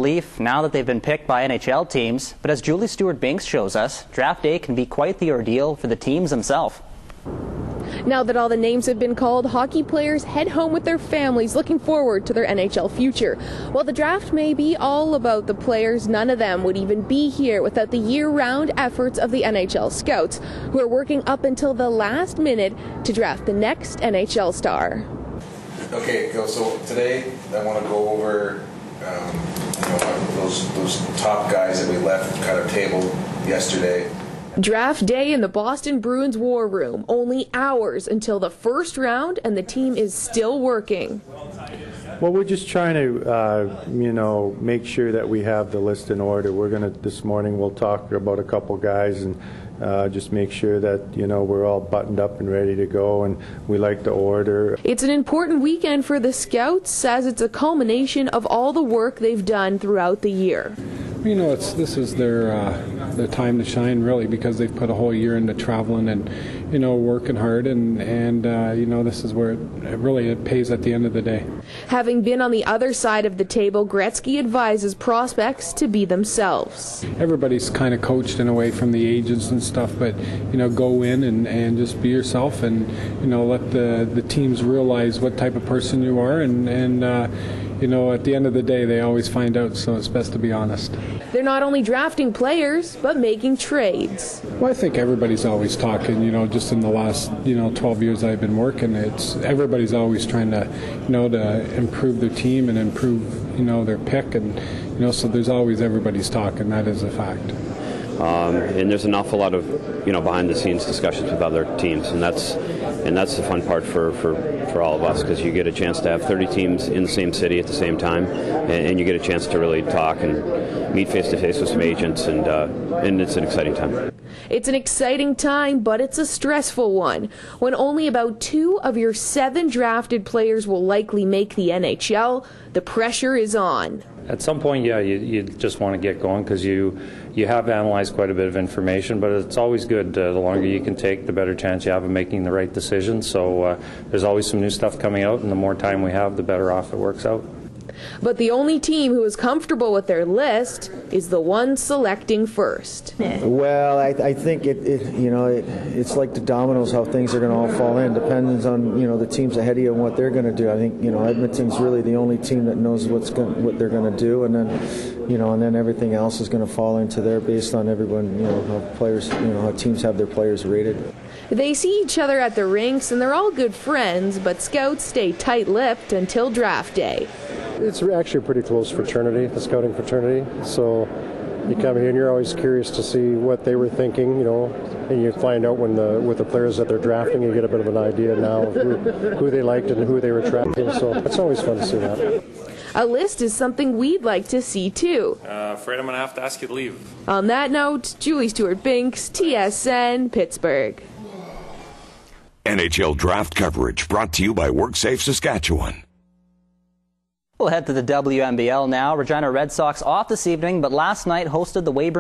relief now that they've been picked by NHL teams, but as Julie Stewart-Binks shows us, draft day can be quite the ordeal for the teams themselves. Now that all the names have been called, hockey players head home with their families looking forward to their NHL future. While the draft may be all about the players, none of them would even be here without the year-round efforts of the NHL scouts, who are working up until the last minute to draft the next NHL star. Okay, so today I want to go over those top guys that we left kind of tabled yesterday. Draft day in the Boston Bruins war room. Only hours until the first round, and the team is still working. Well, we're just trying to, make sure that we have the list in order. This morning we'll talk about a couple guys and just make sure that, we're all buttoned up and ready to go, and we like the order. It's an important weekend for the Scouts, as it's a culmination of all the work they've done throughout the year. This is their time to shine, really, because they've put a whole year into traveling and, working hard, and this is where it pays at the end of the day. Having been on the other side of the table, Gretzky advises prospects to be themselves. Everybody's kind of coached in a way from the agents and stuff, but, go in and just be yourself and, let the teams realize what type of person you are, and at the end of the day, they always find out, so it's best to be honest. They're not only drafting players, but making trades. Well, I think everybody's always talking, just in the last, 12 years I've been working, everybody's always trying to, to improve their team and improve, their pick, and, so there's always everybody's talking. That is a fact. And there's an awful lot of behind-the-scenes discussions with other teams, and that's the fun part for all of us, because you get a chance to have 30 teams in the same city at the same time, and you get a chance to really talk and meet face-to-face with some agents, and it's an exciting time. It's an exciting time, but it's a stressful one. When only about 2 of your 7 drafted players will likely make the NHL, the pressure is on. At some point, you just want to get going, because you have analyzed quite a bit of information, but it's always good. The longer you can take, the better chance you have of making the right decision. So there's always some new stuff coming out, and the more time we have, the better off it works out. But the only team who is comfortable with their list is the one selecting first. Well, I think it's like the dominoes, how things are going to all fall in. Depends on the teams ahead of you and what they're going to do. I think Edmonton's really the only team that knows what they're going to do, and then everything else is going to fall into there based on everyone, how players, how teams have their players rated. They see each other at the rinks, and they're all good friends, but scouts stay tight-lipped until draft day. It's actually a pretty close fraternity, the scouting fraternity. So you come here and you're always curious to see what they were thinking, and you find out with the players that they're drafting, you get a bit of an idea now of who they liked and who they were drafting. So it's always fun to see that. A list is something we'd like to see, too. Afraid I'm going to have to ask you to leave. On that note, Julie Stewart-Binks, TSN, Pittsburgh. NHL Draft coverage brought to you by WorkSafe Saskatchewan. We'll head to the WNBL now. Regina Red Sox off this evening, but last night hosted the Weyburn